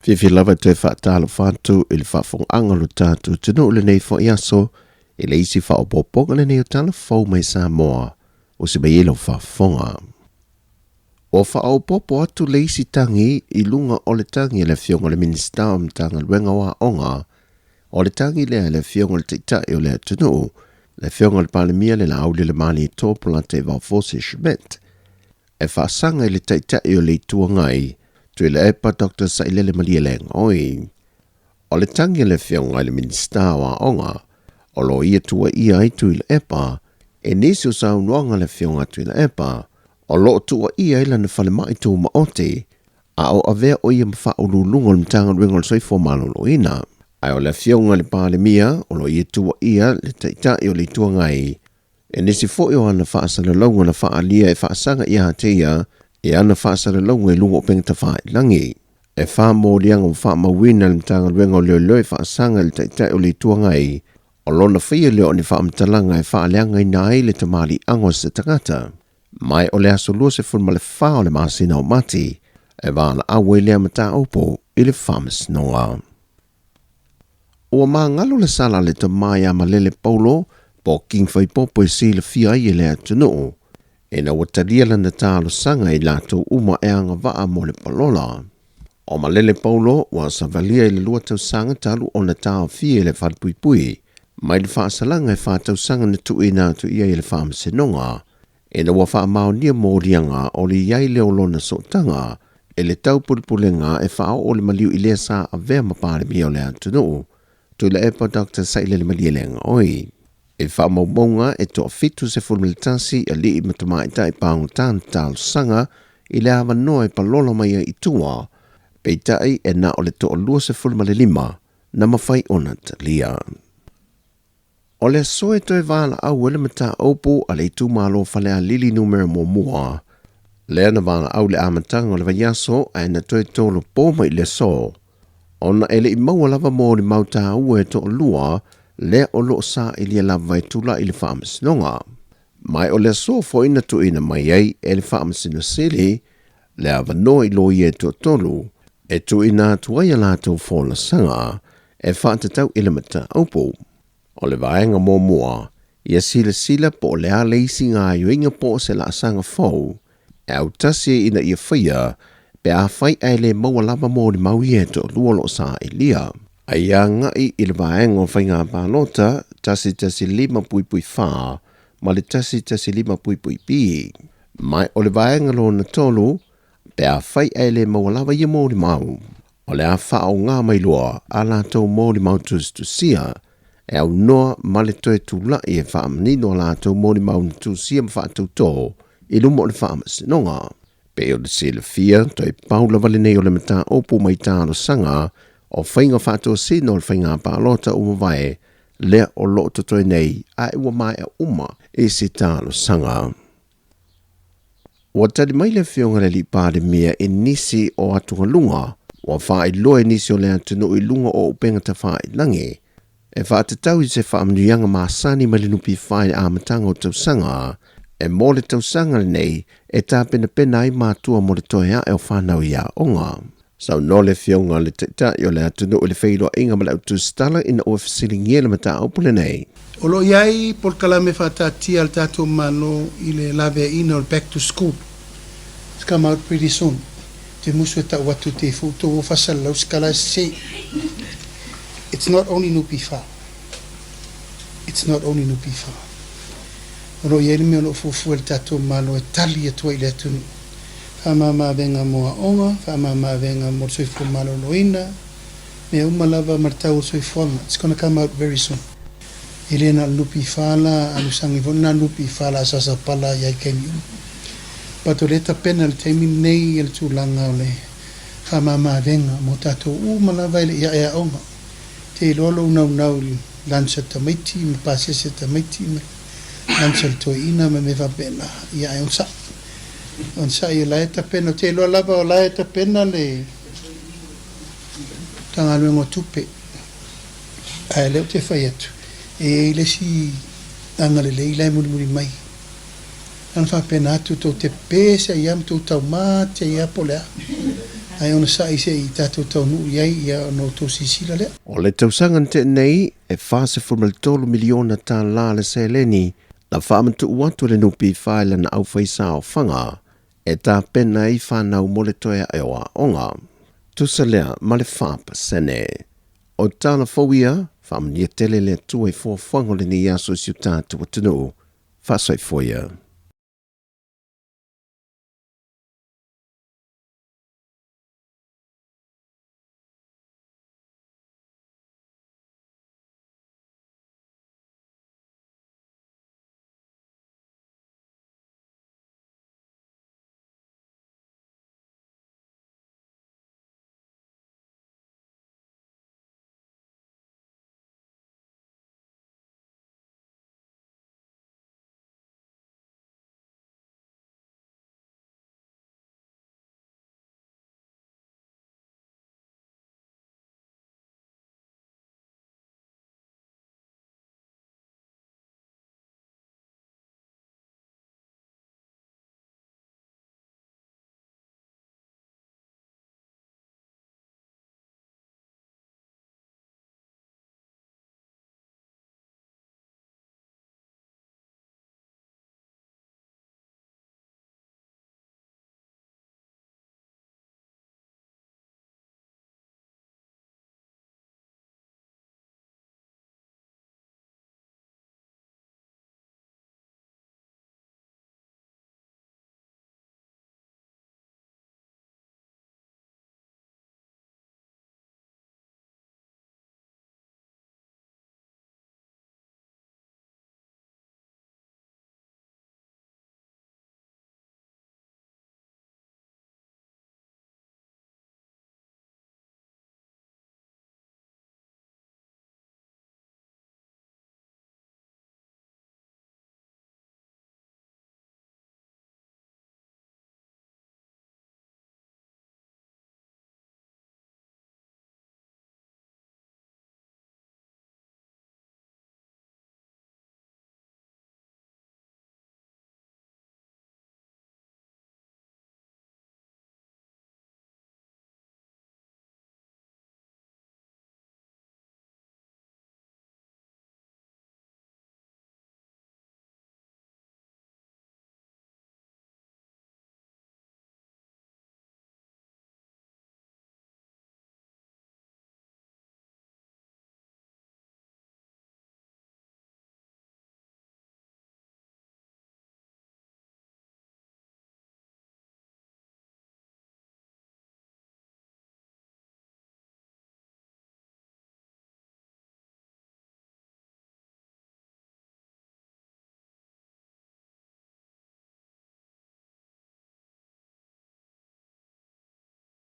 Fifi lava te whaatalo whantu ili whaafonga lo tātu tino ule nei fo iaso ili isi whaopoponga le nei o tala whau mai Sāmoa o se mai ilo whaafonga. O whaopopo atu le isi tangi I lunga o le tangi le fionga le minista o mtanga luenga wa onga o le tangi le fionga le teitai o le tino le fionga le palemia le lauli le mani tōpula te wafose shmet e whaasanga le teitai o le tuangai tui le epa Dr. Sailele Malieleng oi. O le tangi le fionga le minista wa onga, o lo ia tua ia I tui le epa, e nisi o sa unuanga le fionga tui le epa, o lo tua ia ila na whale mai tū maote, a o avea o ia mwha ululunga le mtanga ruenga le soifo malolo ina. Ai o le fionga le palemia, o lo ia tua ia le teitai o le tuangai, e nisi fo io ana whaasana launga na whaalia e whaasanga ia hatea, e ana whaasara launga lunga o pengta whae langi. E wha mōrianga o wha mawina le mtanga ruenga o leo leo e whaasanga le taitai o le tuangai. O lona whia leo ni wha mtalanga e wha leanga I nai le tamari ango se tangata. Mai o le aso lua se fulma le wha o le maasina o mati. E wala awe lea mata opo I le whamas noa. O maa ngalo le sala le tamai ama lele paulo po king whai popo e si le fia I lea tunoo. E na wataria lana tālo sanga I lato uma e anga waa mo le palola. O malele paulo wa savalia I le lua tau sanga talu o na tāo fie le whadpuipui. Mai le whaasalanga e whātau sanga na tui nā tu ia I le whaamasenonga. E na wa wha maonia mōrianga o le iai leo lona sotanga. E le tau pulpulenga e whao o le maliu I lea sa a vea mapare mi o le atunu. Tu le epa Dr. Sailele Malieleng oi. E whaamaumonga e toa fitu se fulmilitasi a li I matamaita I pāngu tāna tālu sanga I le awa noa I palola mai I tua, peitai e na o le toa lua se fulmalilima na mawhai ona talia. O le soe toi wāla au ele mata opu a le tu malo whale a lili numero mua. Le ana wāla au le amatanga o le vaiaso a ena toi tolo pōma I le so. Ona ele I maua lava mō ni mauta ua e toa lua le o lo sa I lia lava I tula I le whaamasnonga. Mai o le so fo ina tu ina mai ei e le whaamasino sili, le awa no I lo I e to tolu, e tu ina tuai la tau fōla sanga, e whaatatau I le mata aupu. O le vaenga mō mua, ia sila po le a leisi ngā yuinga po se la sanga fau, e au tasi ina ia whaia, pe a whai ai le maua lava mō ni mau I e to luolo sa I lia. Aia ngai I le vaenga o whainga pālota, tasi 5 puipui wha, ma le tasi 5 puipui pi. Mai o le vaenga lo na tolu, pe a whai ai le mawalawa I mōri mau. O le a wha o ngā mai loa, a la tau mōri mau tu sia, e au noa ma le toe tula I e wha amnino la tau mōri mau tu sia ma wha tau tō, I lumo le wha amasinonga. Pe o le sila fia, toi paula wale nei o le mata opu mai tālo sanga, o whainga whātua sino o whainga pālota o mawai, lea o lo toi nei a iwa mai a uma e si tālo sanga. Wa tari mai le whionga le li pāre mea e nisi o atunga lunga, wa whae loe nisi o le atunu I lunga o upenga ta whae lange, e whaatatau I se whaamnuianga maasani malinupi whae āmatanga o tau sanga, e mō le tau sanga nei e tā pena I mātua mo le toea e o whanau ia onga. Sau no le fionga le teta I o le atunu o le whailoa inga ma le autu stala ina o fisilingia le mata aupule nei. O lo iai por kalame whatatia al tātou mano I le lave ina o back to school. It's come out pretty soon. Te musu e tau watu te futo o whasalau skala se. It's not only nupi wha. It's not only nupi wha. O lo iai le mea no fufu el tātou mano e tali e tua I le atunu. Whamama venga moa onga, whamama venga mo soifo malo loina, me umalava martau soifona. It's going to come out very soon. Elena lupi fala, alusangi vona lupi fala sasa pala yai kenyu. Pato leta pena le taimi nei el tūlanga o le whamama venga mo tato umalava ele ia ea onga. Te lolo nau lansa tamaiti, me pasese tamaiti, me lansa toina me me vapena ia e onsa. On sa I laeta pena, te loa lava o laeta pena le tangaluengo tupe. Ai leo te whai atu. E le si angale le ilai muri mai. An wha pena atu tau te pēsa I am tau tau mā te ia polea. ai ona sa ise I tātou tau nuu iai ia no tō sisila lea. O le tausangan te nei e whase fulmaltolu miliona tā la le seleni na whaamantu uatu le nupi whaile na au whaisa o whanga e tā pena I whanau mole toea e oa onga. Tusa lea ma le whapa sene. O tāna whauia, whaamania tele le tue fōwhango le ni aso si o tātua tunu. Whasai foia.